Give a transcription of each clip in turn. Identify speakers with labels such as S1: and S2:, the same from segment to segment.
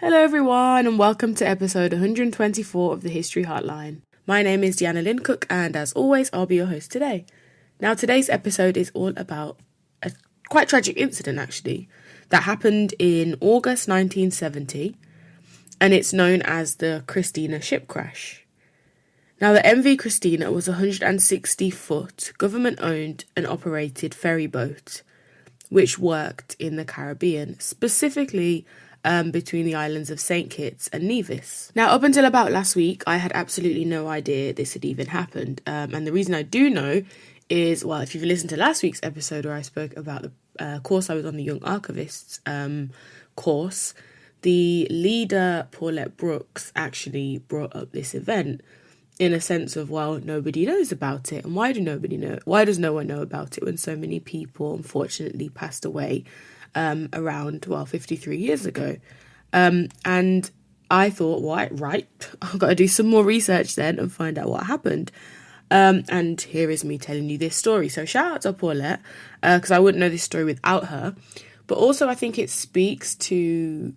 S1: Hello everyone and welcome to episode 124 of the History Hotline. My name is Deanna Lynn Cook and as always I'll be your host today. Now today's episode is all about a quite tragic incident actually that happened in August 1970 and it's known as the Christena ship crash. Now the MV Christena was a 160-foot government-owned and operated ferry boat which worked in the Caribbean, specifically between the islands of St. Kitts and Nevis. Now, up until about last week, I had absolutely no idea this had even happened. And the reason I do know is, well, if you've listened to last week's episode where I spoke about the course I was on, the Young Archivists course, the leader, Paulette Brooks, actually brought up this event in a sense of, well, nobody knows about it. And why does no one know about it when so many people, unfortunately, passed away around 53 years ago. And I thought, right, I've got to do some more research then and find out what happened. And here is me telling you this story. So shout out to Paulette, because I wouldn't know this story without her. But also I think it speaks to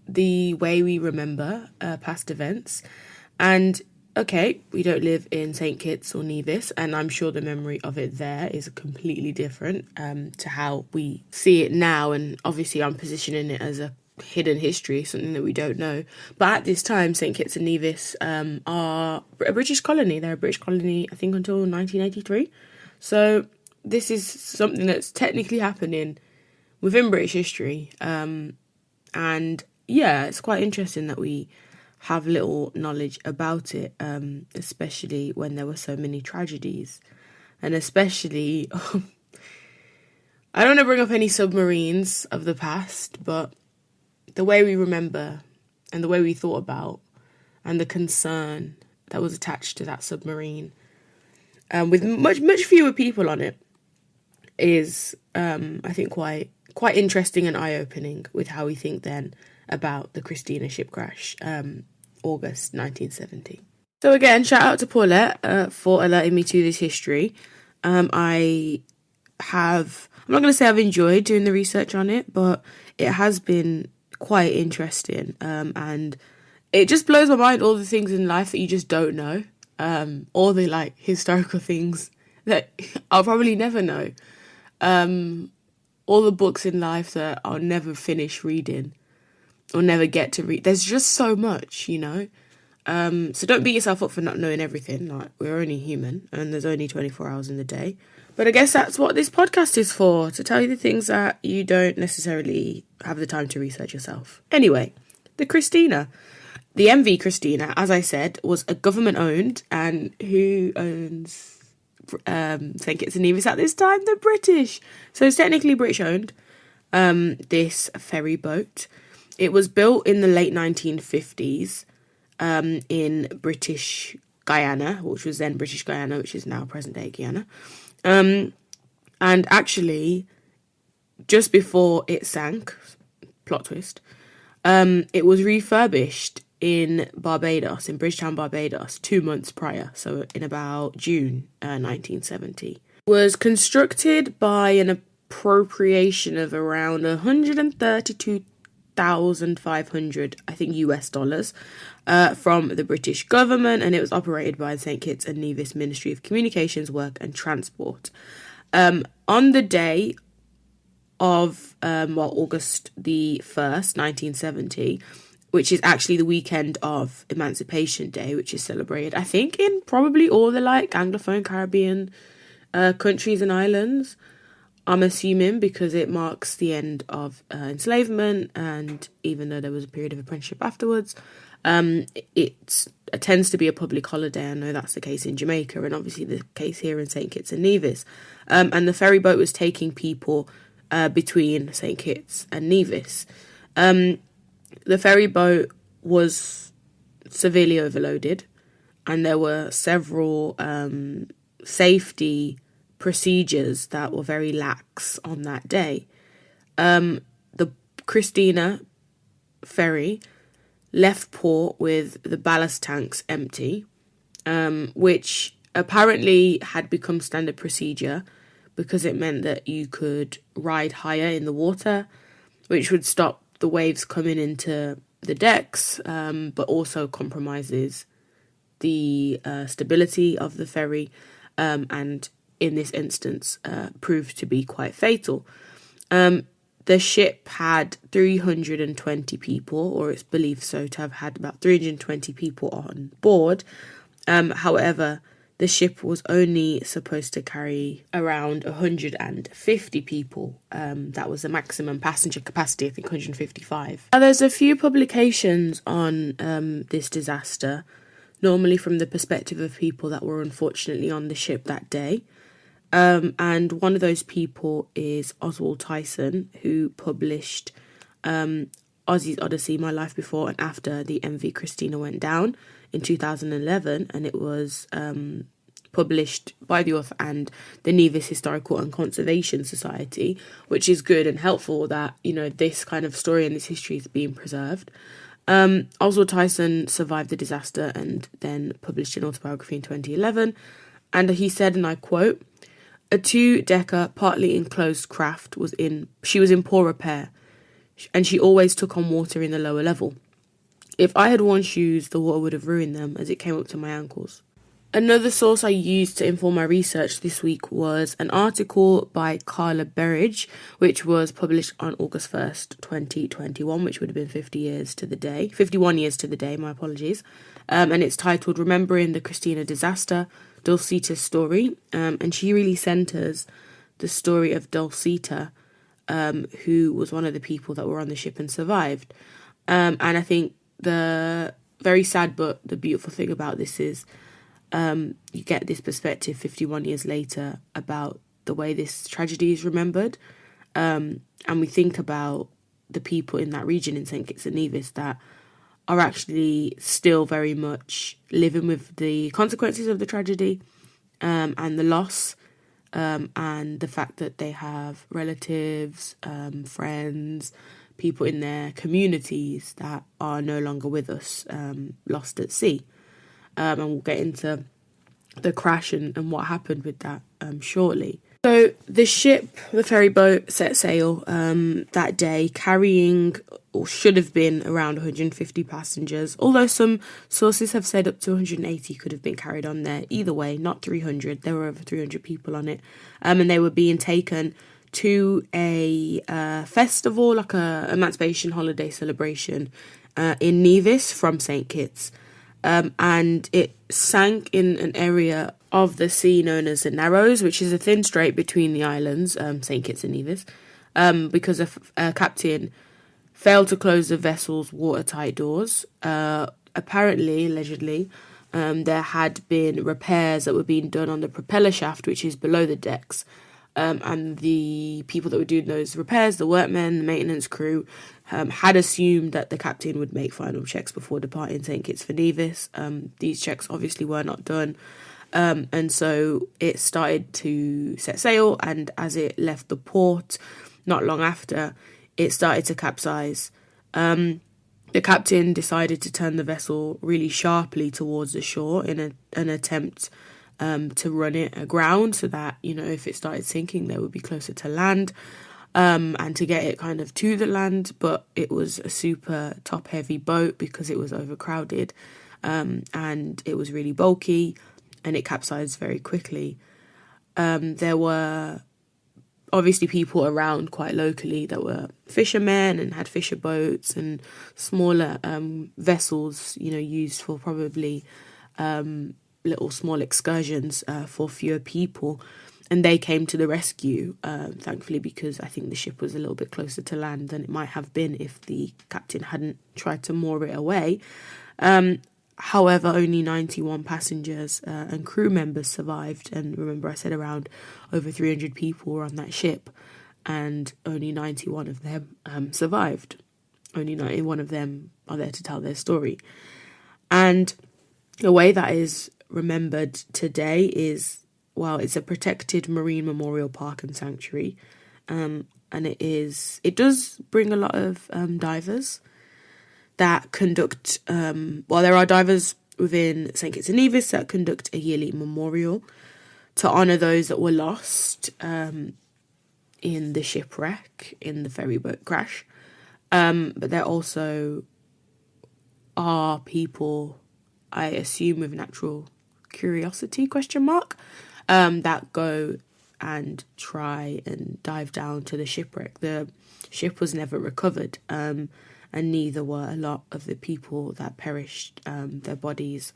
S1: the way we remember past events. And okay, we don't live in St. Kitts or Nevis, and I'm sure the memory of it there is completely different to how we see it now. And obviously I'm positioning it as a hidden history, something that we don't know. But at this time, St. Kitts and Nevis are a British colony. They're a British colony, I think, until 1983. So this is something that's technically happening within British history. And yeah, it's quite interesting that we have little knowledge about it, especially when there were so many tragedies. And especially, I don't want to bring up any submarines of the past, but the way we remember and the way we thought about and the concern that was attached to that submarine, with much fewer people on it, is, I think, quite interesting and eye-opening with how we think then about the Christena ship crash, August 1970. So again, shout out to Paulette for alerting me to this history. I'm not going to say I've enjoyed doing the research on it, but it has been quite interesting. And it just blows my mind, all the things in life that you just don't know. All the historical things that I'll probably never know. All the books in life that I'll never finish reading or never get to read. There's just so much, you know. So don't beat yourself up for not knowing everything. Like, we're only human and there's only 24 hours in the day. But I guess that's what this podcast is for, to tell you the things that you don't necessarily have the time to research yourself. Anyway, the Christena. The MV Christena, as I said, was a government-owned, and who owns St. Kitts and Nevis at this time? The British. So it's technically British-owned, this ferry boat. It was built in the late 1950s in British Guyana, which was then British Guyana, which is now present-day Guyana. And actually, just before it sank, plot twist, it was refurbished in Barbados, in Bridgetown, Barbados, 2 months prior, so in about June 1970. It was constructed by an appropriation of around 132,500, I think, US dollars from the British government, and it was operated by the St. Kitts and Nevis Ministry of Communications, Work and Transport. On the day of August the 1st, 1970, which is actually the weekend of Emancipation Day, which is celebrated, I think, in probably all the Anglophone Caribbean countries and islands. I'm assuming because it marks the end of enslavement, and even though there was a period of apprenticeship afterwards, it tends to be a public holiday. I know that's the case in Jamaica, and obviously the case here in St. Kitts and Nevis. And the ferry boat was taking people between St. Kitts and Nevis. The ferry boat was severely overloaded, and there were several safety procedures that were very lax on that day. The Christena ferry left port with the ballast tanks empty, which apparently had become standard procedure because it meant that you could ride higher in the water, which would stop the waves coming into the decks, but also compromises the stability of the ferry, and in this instance proved to be quite fatal. The ship had 320 people, or it's believed so to have had about 320 people on board. However, the ship was only supposed to carry around 150 people. That was the maximum passenger capacity, I think 155. Now, there's a few publications on this disaster, normally from the perspective of people that were unfortunately on the ship that day. And one of those people is Oswald Tyson, who published Ozzy's Odyssey, My Life Before and After the MV Christena Went Down in 2011, and it was published by the author and the Nevis Historical and Conservation Society, which is good and helpful that, you know, this kind of story and this history is being preserved. Oswald Tyson survived the disaster and then published an autobiography in 2011, and he said, and I quote, "A 2-decker, partly enclosed craft was in poor repair, and she always took on water in the lower level. If I had worn shoes, the water would have ruined them, as it came up to my ankles." Another source I used to inform my research this week was an article by Carla Berridge, which was published on August 1st, 2021, which would have been 51 years to the day, my apologies. And it's titled "Remembering the Christena Disaster, Dulcita's Story." And she really centres the story of Dulcita, who was one of the people that were on the ship and survived. And I think the very sad but the beautiful thing about this is you get this perspective 51 years later about the way this tragedy is remembered. And we think about the people in that region in St. Kitts and Nevis that are actually still very much living with the consequences of the tragedy, and the loss, and the fact that they have relatives, friends, people in their communities that are no longer with us, lost at sea. And we'll get into the crash and what happened with that shortly. So the ship, the ferry boat, set sail that day, carrying, or should have been, around 150 passengers, although some sources have said up to 180 could have been carried on there. Either way, not 300. There were over 300 people on it, and they were being taken to a festival, like a emancipation holiday celebration in Nevis from St. Kitts. And it sank in an area of the sea known as the Narrows, which is a thin strait between the islands, St. Kitts and Nevis, because a captain failed to close the vessel's watertight doors. Apparently, allegedly, there had been repairs that were being done on the propeller shaft, which is below the decks. And the people that were doing those repairs, the workmen, the maintenance crew, had assumed that the captain would make final checks before departing St. Kitts for Nevis. These checks obviously were not done. And so it started to set sail, and as it left the port, not long after, it started to capsize. The captain decided to turn the vessel really sharply towards the shore in an attempt to run it aground so that, you know, if it started sinking, they would be closer to land, and to get it kind of to the land. But it was a super top-heavy boat because it was overcrowded, and it was really bulky, and it capsized very quickly. There were obviously people around quite locally that were fishermen and had fisher boats and smaller vessels, you know, used for probably little small excursions for fewer people, and they came to the rescue, thankfully, because I think the ship was a little bit closer to land than it might have been if the captain hadn't tried to moor it away. However, only 91 passengers and crew members survived, and remember I said around over 300 people were on that ship, and only 91 of them survived. Only 91 of them are there to tell their story. And the way that is remembered today is, well, it's a protected marine memorial park and sanctuary, and it does bring a lot of divers that conduct, there are divers within St. Kitts and Nevis that conduct a yearly memorial to honour those that were lost in the shipwreck, in the ferry boat crash. But there also are people, I assume with natural curiosity, that go and try and dive down to the shipwreck. The ship was never recovered, and neither were a lot of the people that perished. Their bodies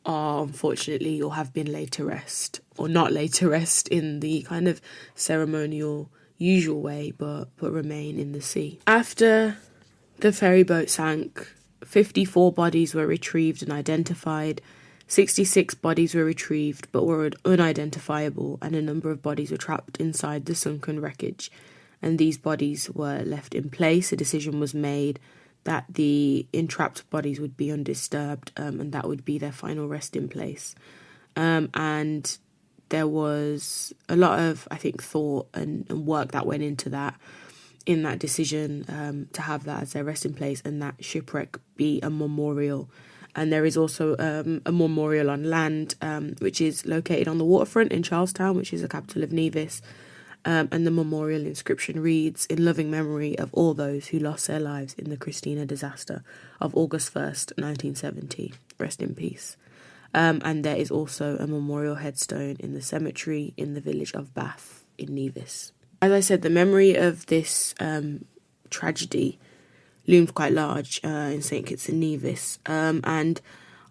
S1: are unfortunately or have been laid to rest, or not laid to rest in the kind of ceremonial usual way, but remain in the sea. After the ferry boat sank, 54 bodies were retrieved and identified. 66 bodies were retrieved but were unidentifiable, and a number of bodies were trapped inside the sunken wreckage, and these bodies were left in place. A decision was made that the entrapped bodies would be undisturbed, and that would be their final resting place. And there was a lot of, I think, thought and work that went into that, in that decision, to have that as their resting place and that shipwreck be a memorial. And there is also a memorial on land, which is located on the waterfront in Charlestown, which is the capital of Nevis. And the memorial inscription reads, "In loving memory of all those who lost their lives in the Christena disaster of August 1st, 1970. Rest in peace." And there is also a memorial headstone in the cemetery in the village of Bath in Nevis. As I said, the memory of this tragedy loomed quite large in St. Kitts and Nevis. And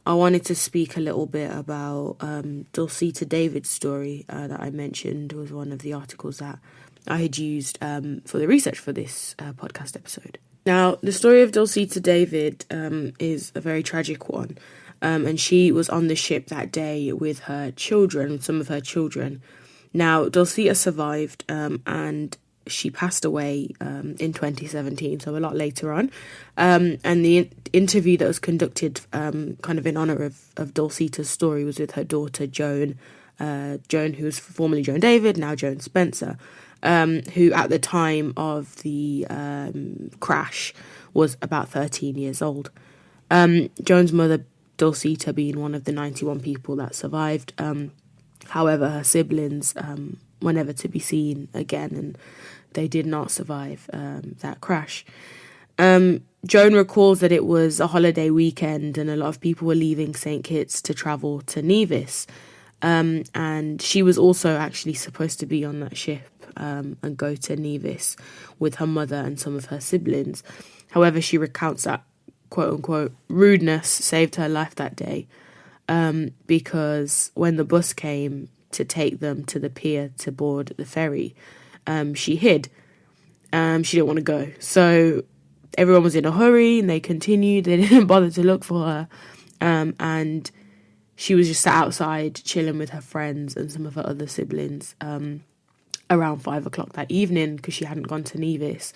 S1: I wanted to speak a little bit about Dulcita David's story that I mentioned was one of the articles that I had used for the research for this podcast episode. Now, the story of Dulcita David is a very tragic one. And she was on the ship that day with her children, some of her children. Now, Dulcita survived and she passed away in 2017, so a lot later on. And the interview that was conducted kind of in honour of Dulcita's story was with her daughter, Joan, who was formerly Joan David, now Joan Spencer, who at the time of the crash was about 13 years old. Joan's mother, Dulcita, being one of the 91 people that survived. However, her siblings were never to be seen again, and they did not survive that crash. Joan recalls that it was a holiday weekend and a lot of people were leaving St. Kitts to travel to Nevis. And she was also actually supposed to be on that ship and go to Nevis with her mother and some of her siblings. However, she recounts that quote-unquote rudeness saved her life that day, because when the bus came to take them to the pier to board the ferry, she hid. She didn't want to go. So everyone was in a hurry and they continued. They didn't bother to look for her. And she was just sat outside chilling with her friends and some of her other siblings around 5 o'clock that evening because she hadn't gone to Nevis.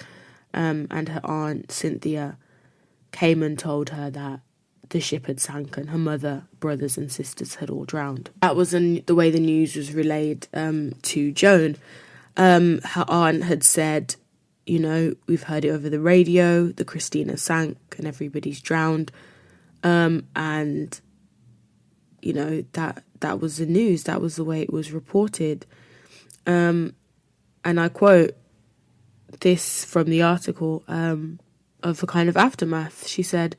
S1: And her aunt, Cynthia, came and told her that the ship had sunk and her mother, brothers and sisters had all drowned. That was the way the news was relayed to Joan. Her aunt had said, you know, we've heard it over the radio, the Christena sank and everybody's drowned. And, you know, that was the news. That was the way it was reported. And I quote this from the article of the kind of aftermath. She said,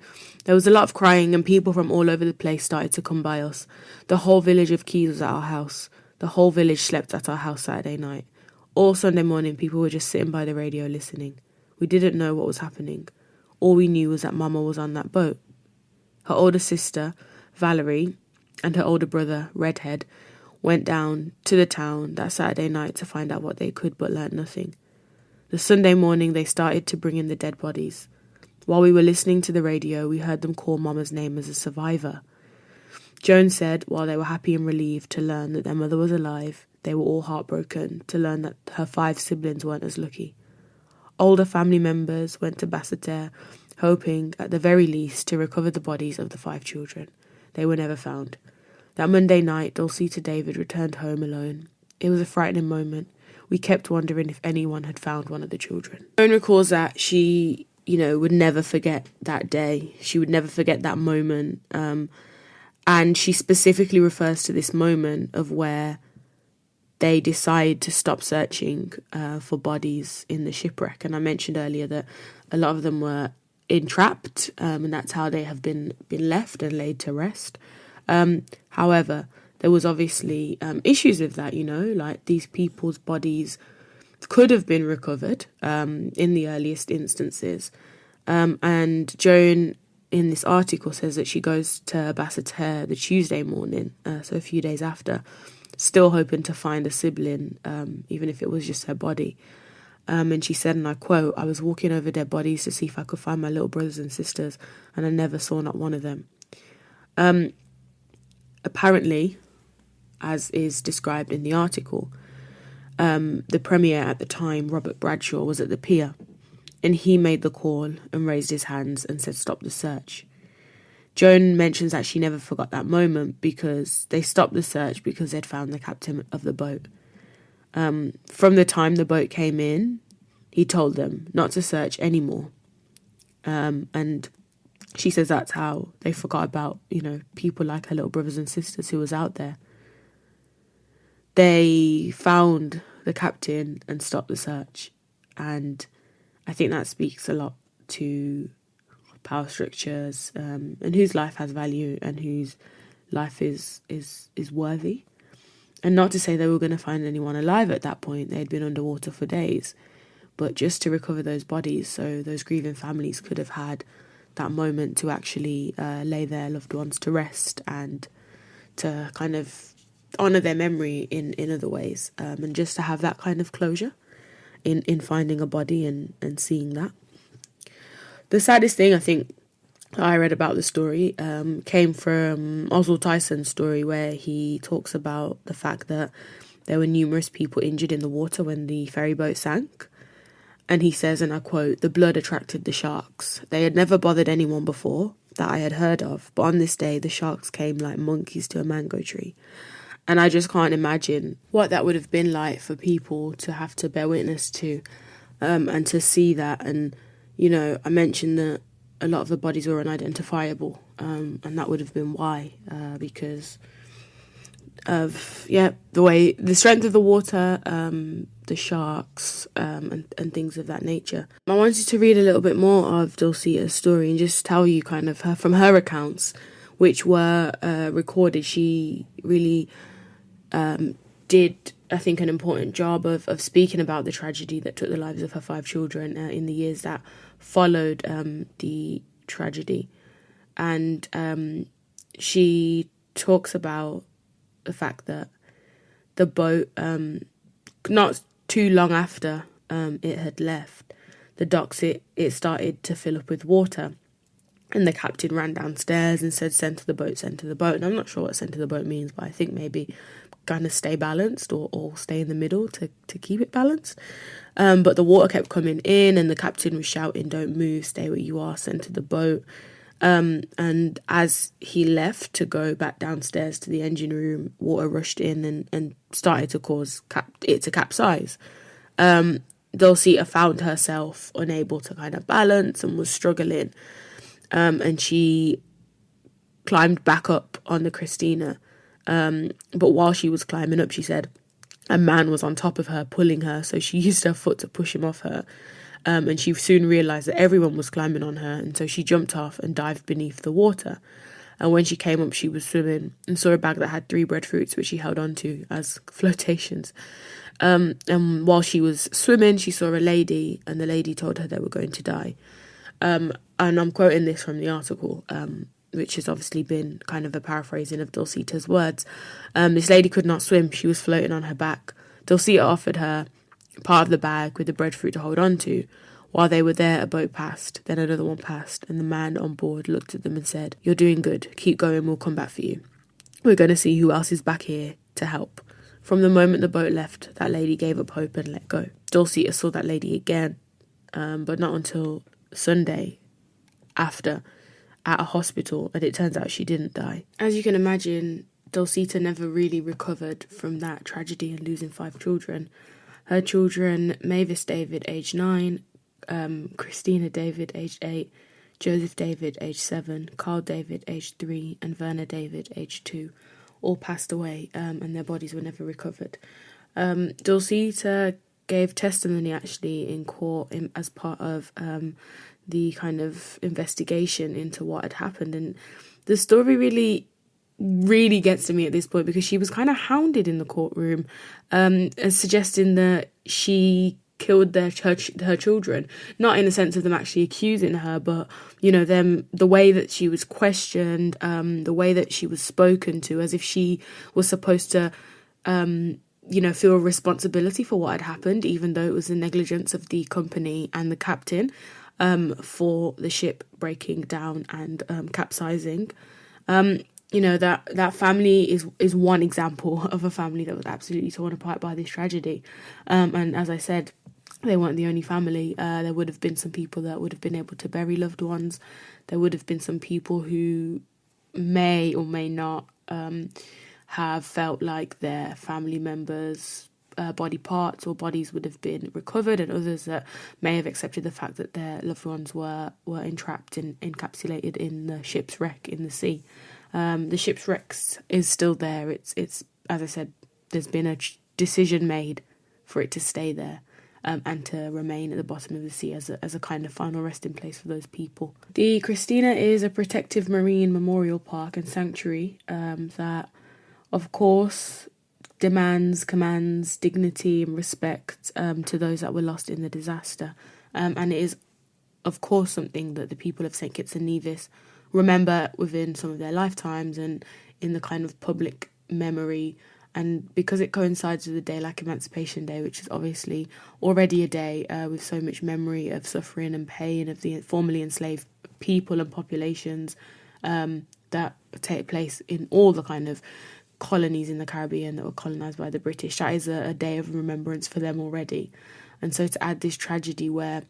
S1: "There was a lot of crying and people from all over the place started to come by us. The whole village of Keys was at our house. The whole village slept at our house Saturday night. All Sunday morning, people were just sitting by the radio listening. We didn't know what was happening. All we knew was that Mama was on that boat. Her older sister, Valerie, and her older brother, Redhead, went down to the town that Saturday night to find out what they could, but learnt nothing. The Sunday morning, they started to bring in the dead bodies. While we were listening to the radio, we heard them call Mama's name as a survivor. Joan said, while they were happy and relieved to learn that their mother was alive, they were all heartbroken to learn that her 5 siblings weren't as lucky. Older family members went to Basseterre, hoping, at the very least, to recover the bodies of the 5 children. They were never found. That Monday night, Dulcita David returned home alone. It was a frightening moment. We kept wondering if anyone had found one of the children." Joan recalls that she, would never forget that day. She would never forget that moment. And she specifically refers to this moment of where they decide to stop searching for bodies in the shipwreck. And I mentioned earlier that a lot of them were entrapped, and that's how they have been left and laid to rest. However, there was obviously issues with that, like these people's bodies could have been recovered in the earliest instances. And Joan, in this article, says that she goes to Basseterre the Tuesday morning, so a few days after, still hoping to find a sibling, even if it was just her body. And she said, and I quote, "I was walking over dead bodies to see if I could find my little brothers and sisters, and I never saw not one of them." Apparently, as is described in the article, the Premier at the time, Robert Bradshaw, was at the pier, and he made the call and raised his hands and said, "Stop the search." Joan mentions that she never forgot that moment because they stopped the search because they'd found the captain of the boat. From the time the boat came in, he told them not to search anymore. And she says that's how they forgot about, people like her little brothers and sisters who was out there. They found the captain and stopped the search. And I think that speaks a lot to power structures, and whose life has value and whose life is worthy. And not to say they were going to find anyone alive at that point. They'd been underwater for days. But just to recover those bodies so those grieving families could have had that moment to actually lay their loved ones to rest and to kind of honour their memory in other ways, and just to have that kind of closure in finding a body and seeing that. The saddest thing I think I read about the story came from Oswald Tyson's story, where he talks about the fact that there were numerous people injured in the water when the ferry boat sank. And he says, and I quote, "The blood attracted the sharks. They had never bothered anyone before that I had heard of, but on this day the sharks came like monkeys to a mango tree." And I just can't imagine what that would have been like for people to have to bear witness to, and to see that. And, I mentioned that a lot of the bodies were unidentifiable, and that would have been why, because of, the strength of the water, the sharks, and things of that nature. I wanted to read a little bit more of Dulcita's story and just tell you kind of from her accounts, which were recorded. She really did, I think, an important job of speaking about the tragedy that took the lives of her 5 children in the years that followed the tragedy. And she talks about the fact that the boat, not too long after it had left the docks, it started to fill up with water. And the captain ran downstairs and said, "Send to the boat, send to the boat." And I'm not sure what "send to the boat" means, but I think maybe kind of stay balanced or stay in the middle to keep it balanced. But the water kept coming in and the captain was shouting, "Don't move, stay where you are, send to the boat." And as he left to go back downstairs to the engine room, water rushed in and started to cause it to capsize. Dulcita found herself unable to kind of balance and was struggling. And she climbed back up on the Christena. But while she was climbing up, she said a man was on top of her, pulling her. So she used her foot to push him off her. And she soon realised that everyone was climbing on her. And so she jumped off and dived beneath the water. And when she came up, she was swimming and saw a bag that had 3 breadfruits, which she held on to as flotations. And while she was swimming, she saw a lady, and the lady told her they were going to die. And I'm quoting this from the article, which has obviously been kind of a paraphrasing of Dulcita's words. This lady could not swim. She was floating on her back. Dulcita offered her part of the bag with the breadfruit to hold on to. While they were there, a boat passed, then another one passed, and the man on board looked at them and said, "You're doing good. Keep going, we'll come back for you. We're going to see who else is back here to help." From the moment the boat left, that lady gave up hope and let go. Dulcita saw that lady again, but not until Sunday after, at a hospital, and it turns out she didn't die. As you can imagine, Dulcita never really recovered from that tragedy and losing 5 children. Her children, Mavis David, aged 9, Christena David, aged 8, Joseph David, aged 7, Carl David, aged 3, and Verna David, aged 2, all passed away, and their bodies were never recovered. Dulcita gave testimony actually in court as part of the kind of investigation into what had happened. And the story really gets to me at this point, because she was kind of hounded in the courtroom, suggesting that she killed her children, not in the sense of them actually accusing her, but the way that she was questioned, the way that she was spoken to, as if she was supposed to feel responsibility for what had happened, even though it was the negligence of the company and the captain for the ship breaking down and capsizing. That family is one example of a family that was absolutely torn apart by this tragedy. And as I said, they weren't the only family. There would have been some people that would have been able to bury loved ones. There would have been some people who may or may not have felt like their family members' body parts or bodies would have been recovered, and others that may have accepted the fact that their loved ones were entrapped and encapsulated in the ship's wreck in the sea. The ship's wreck is still there. It's as I said, there's been a decision made for it to stay there and to remain at the bottom of the sea as a kind of final resting place for those people. The Christena is a protective marine memorial park and sanctuary that, of course, commands dignity and respect to those that were lost in the disaster. And it is, of course, something that the people of St. Kitts and Nevis remember within some of their lifetimes and in the kind of public memory. And because it coincides with a day like Emancipation Day, which is obviously already a day with so much memory of suffering and pain of the formerly enslaved people and populations that take place in all the kind of colonies in the Caribbean that were colonized by the British, that is a day of remembrance for them already. And so to add this tragedy where,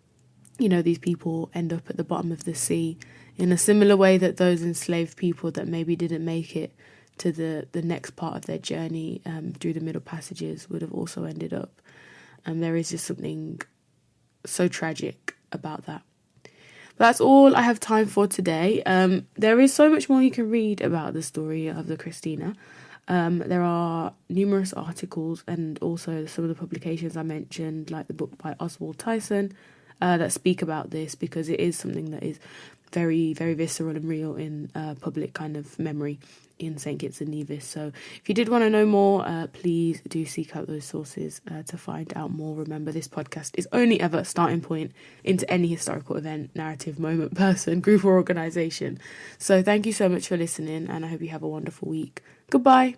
S1: these people end up at the bottom of the sea in a similar way that those enslaved people that maybe didn't make it to the next part of their journey through the Middle Passages would have also ended up. And there is just something so tragic about that. But that's all I have time for today. There is so much more you can read about the story of the Christena. There are numerous articles and also some of the publications I mentioned, like the book by Oswald Tyson, that speak about this, because it is something that is very, very visceral and real in public kind of memory in St. Kitts and Nevis. So if you did want to know more, please do seek out those sources to find out more. Remember, this podcast is only ever a starting point into any historical event, narrative, moment, person, group or organisation. So thank you so much for listening, and I hope you have a wonderful week. Goodbye.